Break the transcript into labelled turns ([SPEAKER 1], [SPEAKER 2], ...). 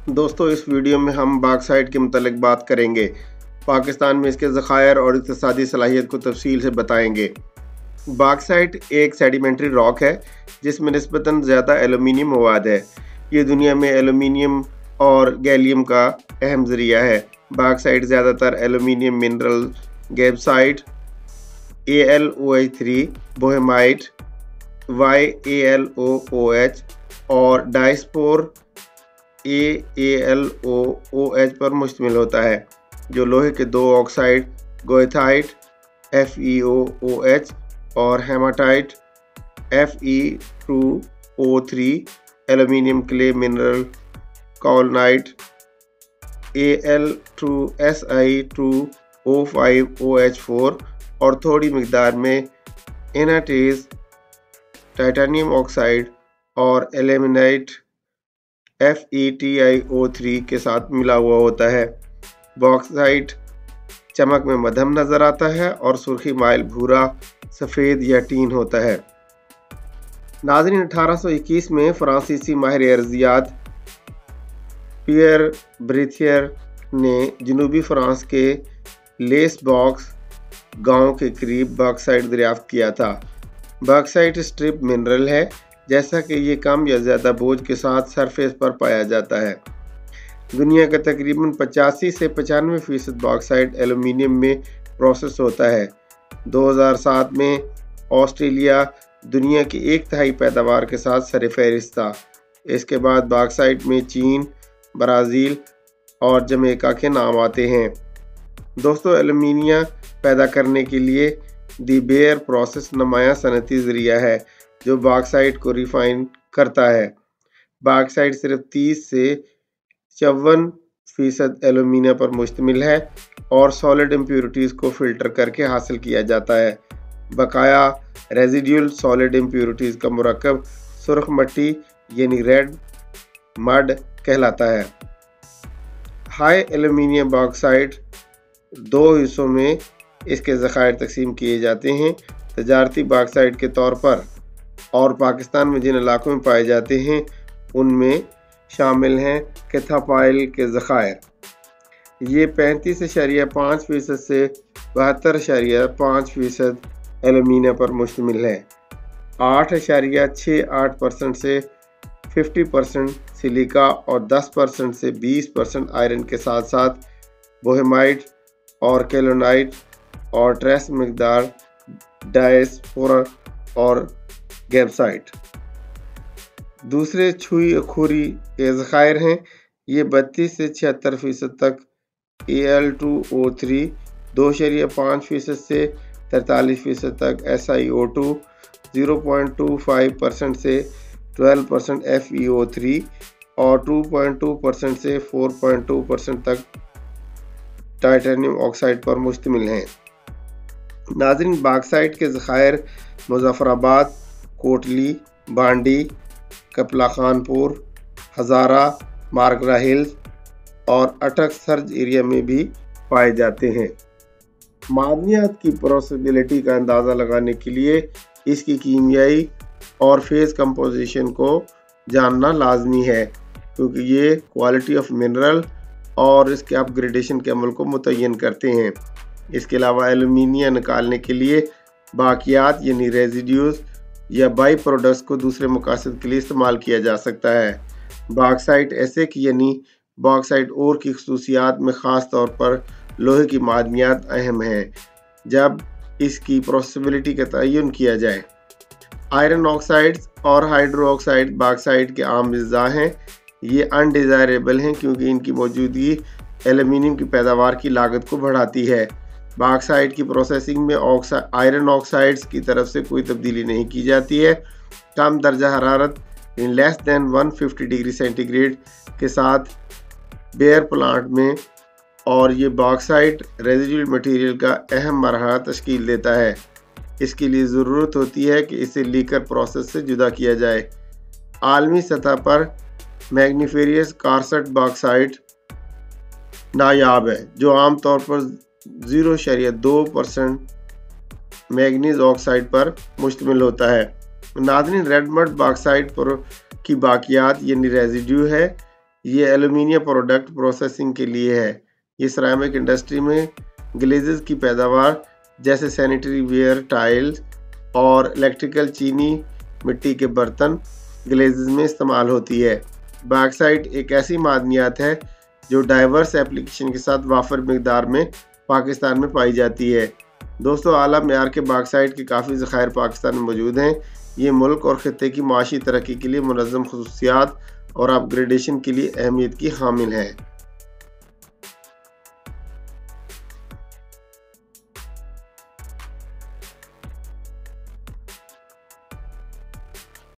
[SPEAKER 1] दोस्तों, इस वीडियो में हम बॉक्साइट के मुतालिक बात करेंगे। पाकिस्तान में इसके ज़खायर और इक़्तिसादी सलाहियत को तफसील से बताएंगे। बॉक्साइट एक सेडिमेंट्री रॉक है जिसमें निस्बतन ज़्यादा एलुमिनियम मवाद है। ये दुनिया में एलुमिनियम और गैलियम का अहम ज़रिया है। बॉक्साइट ज़्यादातर aluminium mineral gibbsite, AlOH3, boehmite, YaLOOH और डायस्पोर AlOOH पर मुश्तमिल होता है, जो लोहे के दो ऑक्साइड गोएथाइट FeOOH और hematite Fe2O3, aluminium clay mineral kaolinite Al2Si2O5OH4 और थोड़ी मिकदार में एनाटेज, टाइटेनियम ऑक्साइड और एल्यूमिनाइट FeTiO3 के साथ मिला हुआ होता है। बॉक्साइट चमक में मध्यम नज़र आता है और सुर्खी माइल भूरा, सफ़ेद या टीन होता है। नाज़रीन, 1821 में फ्रांसीसी माहिर अर्जियात पियर ब्रेथियर ने जनूबी फ्रांस के लेस बॉक्स गांव के करीब बॉक्साइट दरियाफ्त किया था। बॉक्साइट स्ट्रिप मिनरल है, जैसा कि ये कम या ज़्यादा बोझ के साथ सरफेस पर पाया जाता है। दुनिया का तकरीबन 85 से 95% बॉक्साइट एल्यूमिनियम में प्रोसेस होता है। 2007 में ऑस्ट्रेलिया दुनिया की 1/3 पैदावार के साथ सरफहरिस्त था। इसके बाद बॉक्साइट में चीन, ब्राज़ील और जमैका के नाम आते हैं। दोस्तों, एल्यूमिनियम पैदा करने के लिए दी बेयर प्रोसेस नुमायां सनती ज़रिया है जो बॉक्साइट को रिफाइन करता है। बॉक्साइट सिर्फ 30 से 54% एल्यूमिनियम पर मुश्तमिल है और सॉलिड इम्प्योरिटीज़ को फ़िल्टर करके हासिल किया जाता है। बकाया रेजिड्यूल सॉलिड इम्प्योरिटीज़ का मुरक्कब सुर्ख मट्टी यानी रेड मड कहलाता है। हाई एल्यूमिनियम बॉक्साइट दो हिस्सों में इसके ज़खायर तकसीम किए जाते हैं। तजारती बॉक्साइट के तौर पर और पाकिस्तान में जिन इलाकों में पाए जाते हैं उनमें शामिल हैं कैथापाइल के ज़खायर। ये 35.5% से 72.5% एल्यूमिनियम पर मुश्तमिल है। 8.68% से 50% सिलिका और 10% से 20% आयरन के साथ साथ बोहेमाइट और केलोनाइट और ट्रेस मिकदार डायस्पोरा और गैब्साइट। दूसरे छुई अखूरी के ज़खायर हैं। ये 32 से 76% तक Al2O3, 2.5% से 43% तक SiO2, 0.25% से 12% FeO3 और 2.2% से 4.2% तक टाइटेनियम ऑक्साइड पर मुश्तमिल हैं। नाज़रीन, बॉक्साइट के ज़खायर मुज़फ़्फ़राबाद, कोटली, बांडी, कपला खानपुर, हज़ारा, मारगरा हिल्स और अटक सर्ज एरिया में भी पाए जाते हैं। मादनियात की प्रोसेसिबिलिटी का अंदाज़ा लगाने के लिए इसकी कीमियाई और फेज़ कंपोजिशन को जानना लाजमी है, क्योंकि ये क्वालिटी ऑफ मिनरल और इसके अपग्रेडेशन के अमल को मुतय्यन करते हैं। इसके अलावा एल्यूमिनियम निकालने के लिए बाकियात यानी रेजिड्यूज़ या बाई प्रोडक्ट्स को दूसरे मकासद के लिए इस्तेमाल किया जा सकता है। बॉक्साइट ऐसे की यानी बॉक्साइट और की खसूसियात में ख़ास तौर पर लोहे की मादनियात अहम हैं जब इसकी प्रोसेसिबिलिटी का तयन किया जाए। आयरन ऑक्साइड्स और हाइड्रो ऑक्साइड बॉक्साइट के आम अज़्ज़ा हैं। ये अनडिज़ायरेबल हैं क्योंकि इनकी मौजूदगी एल्यूमिनियम की पैदावार की लागत को बढ़ाती है। बॉक्साइट की प्रोसेसिंग में आयरन ऑक्साइड्स की तरफ से कोई तब्दीली नहीं की जाती है। कम दर्जा हरारत लेस दैन 150 डिग्री सेंटीग्रेड के साथ बेयर प्लांट में और ये बॉक्साइट रेजिडुअल मटेरियल का अहम मरहला तश्कील देता है। इसके लिए ज़रूरत होती है कि इसे लीकर प्रोसेस से जुदा किया जाए। आलमी सतह पर मैग्नीफेरियस कार्सेट बॉक्साइट नायाब है, जो आमतौर पर 0.2% मैग्नीज ऑक्साइड पर मुश्तमिल होता है। नाज़रीन, रेड मड बॉक्साइट पर की बाकियात यानी रेजिड्यू है। یہ ایلومینیم پروڈکٹ پروسیسنگ کے لیے ہے۔ یہ سیرامک انڈسٹری میں گلیزز کی پیداوار جیسے سینیٹری ویئر، ٹائلز اور الیکٹریکل چینی مٹی کے برتن گلیزز میں استعمال ہوتی ہے۔ باکسائٹ ایک ایسی معدنیات ہے جو ڈائیورس ایپلیکیشن کے ساتھ وافر مقدار میں پاکستان میں پائی جاتی ہے۔ دوستو، اعلیٰ معیار کے باکسائٹ کے کافی ذخائر پاکستان میں موجود ہیں۔ یہ ملک اور خطے کی معاشی ترقی کے لیے منظم خصوصیات اور اپ گریڈیشن کے لیے اہمیت کی حامل ہے۔